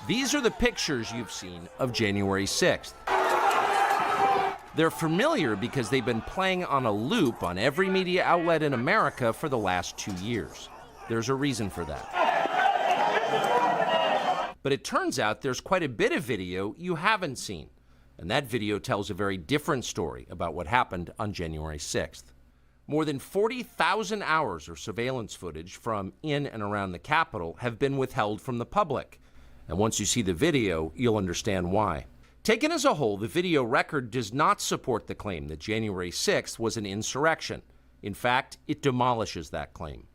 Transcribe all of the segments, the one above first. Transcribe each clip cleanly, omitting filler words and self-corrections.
These are the pictures you've seen of January 6th. They're familiar because they've been playing on a loop on every media outlet in America for the last 2 years. There's a reason for that. But it turns out there's quite a bit of video you haven't seen. And that video tells a very different story about what happened on January 6th. More than 40,000 hours of surveillance footage from in and around the Capitol have been withheld from the public. And once you see the video, you'll understand why. Taken as a whole, the video record does not support the claim that January 6th was an insurrection. In fact, it demolishes that claim.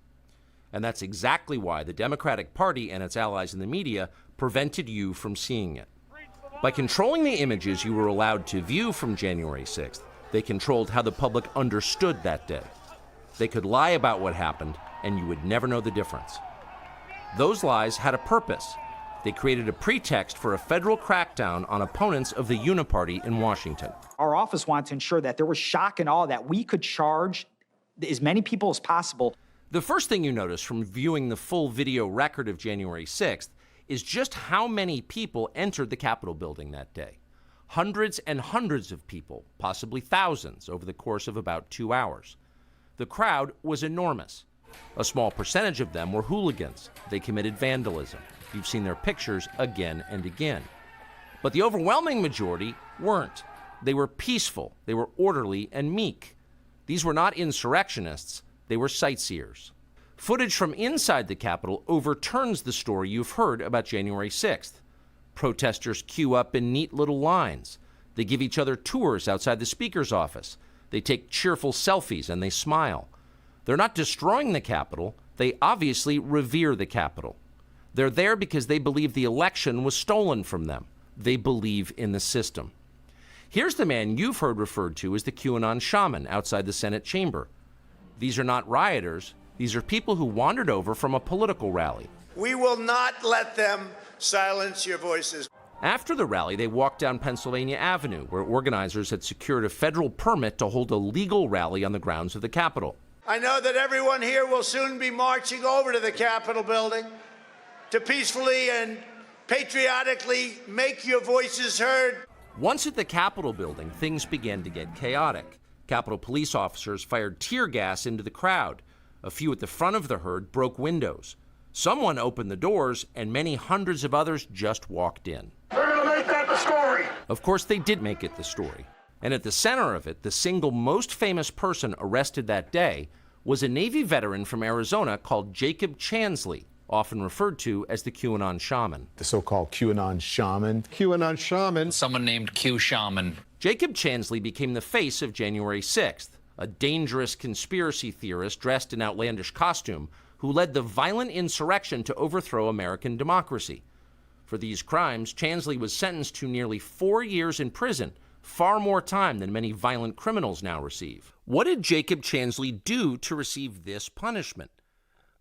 And that's exactly why the Democratic Party and its allies in the media prevented you from seeing it. By controlling the images you were allowed to view from January 6th, they controlled how the public understood that day. They could lie about what happened, and you would never know the difference. Those lies had a purpose. They created a pretext for a federal crackdown on opponents of the Uniparty in Washington. Our office wanted to ensure that there was shock and awe, that we could charge as many people as possible. The first thing you notice from viewing the full video record of January 6th is just how many people entered the Capitol building that day. Hundreds and hundreds of people, possibly thousands, over the course of about 2 hours. The crowd was enormous. A small percentage of them were hooligans. They committed vandalism. You've seen their pictures again and again. But the overwhelming majority weren't. They were peaceful, they were orderly and meek. These were not insurrectionists, they were sightseers. Footage from inside the Capitol overturns the story you've heard about January 6th. Protesters queue up in neat little lines. They give each other tours outside the Speaker's office. They take cheerful selfies and they smile. They're not destroying the Capitol, they obviously revere the Capitol. They're there because they believe the election was stolen from them. They believe in the system. Here's the man you've heard referred to as the QAnon shaman outside the Senate chamber. These are not rioters. These are people who wandered over from a political rally. We will not let them silence your voices. After the rally, they walked down Pennsylvania Avenue, where organizers had secured a federal permit to hold a legal rally on the grounds of the Capitol. I know that everyone here will soon be marching over to the Capitol building to peacefully and patriotically make your voices heard. Once at the Capitol building, things began to get chaotic. Capitol police officers fired tear gas into the crowd. A few at the front of the herd broke windows. Someone opened the doors, and many hundreds of others just walked in. They're going to make that the story. Of course, they did make it the story. And at the center of it, the single most famous person arrested that day was a Navy veteran from Arizona called Jacob Chansley, often referred to as the QAnon shaman. The so-called QAnon shaman. QAnon shaman. Someone named Q Shaman. Jacob Chansley became the face of January 6th, a dangerous conspiracy theorist dressed in outlandish costume who led the violent insurrection to overthrow American democracy. For these crimes, Chansley was sentenced to nearly 4 years in prison, far more time than many violent criminals now receive. What did Jacob Chansley do to receive this punishment?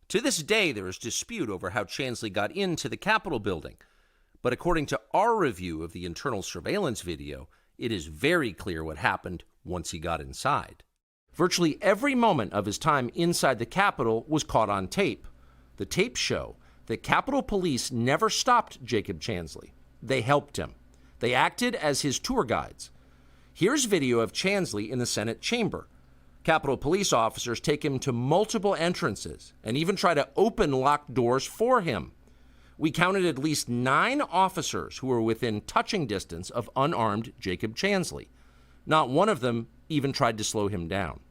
To this day, there is dispute over how Chansley got into the Capitol building. But according to our review of the internal surveillance video, it is very clear what happened once he got inside. Virtually every moment of his time inside the Capitol was caught on tape. The tapes show that Capitol Police never stopped Jacob Chansley. They helped him. They acted as his tour guides. Here's video of Chansley in the Senate chamber. Capitol Police officers take him to multiple entrances and even try to open locked doors for him. We counted at least 9 officers who were within touching distance of unarmed Jacob Chansley. Not one of them even tried to slow him down.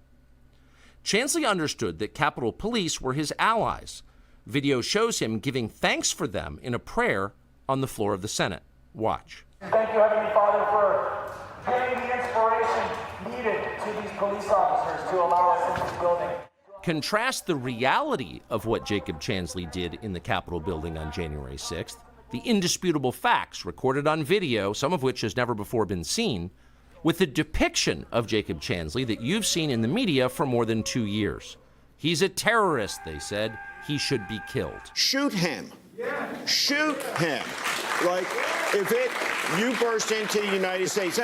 Chansley understood that Capitol Police were his allies. Video shows him giving thanks for them in a prayer on the floor of the Senate. Watch. Thank you, Heavenly Father, for giving the inspiration needed to these police officers to allow us in this building. Contrast the reality of what Jacob Chansley did in the Capitol building on January 6th, the indisputable facts recorded on video, some of which has never before been seen, with the depiction of Jacob Chansley that you've seen in the media for more than 2 years. He's a terrorist, they said. He should be killed. Shoot him. Shoot him. Like, you burst into the United States,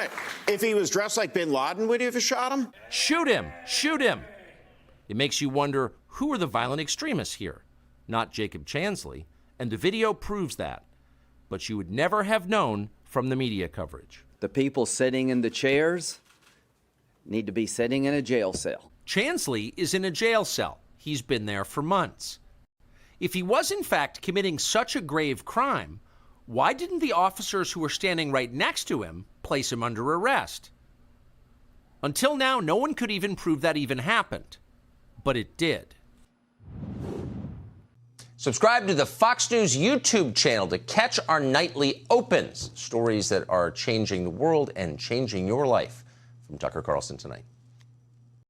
if he was dressed like bin Laden, would you have shot him? Shoot him! Shoot him! It makes you wonder, who are the violent extremists here? Not Jacob Chansley, and the video proves that. but you would never have known from the media coverage. The people sitting in the chairs need to be sitting in a jail cell. Chansley is in a jail cell. He's been there for months. If he was in fact committing such a grave crime, why didn't the officers who were standing right next to him place him under arrest? Until now, no one could even prove that even happened. But it did. Subscribe to the Fox News YouTube channel to catch our nightly opens, stories that are changing the world and changing your life. From Tucker Carlson tonight.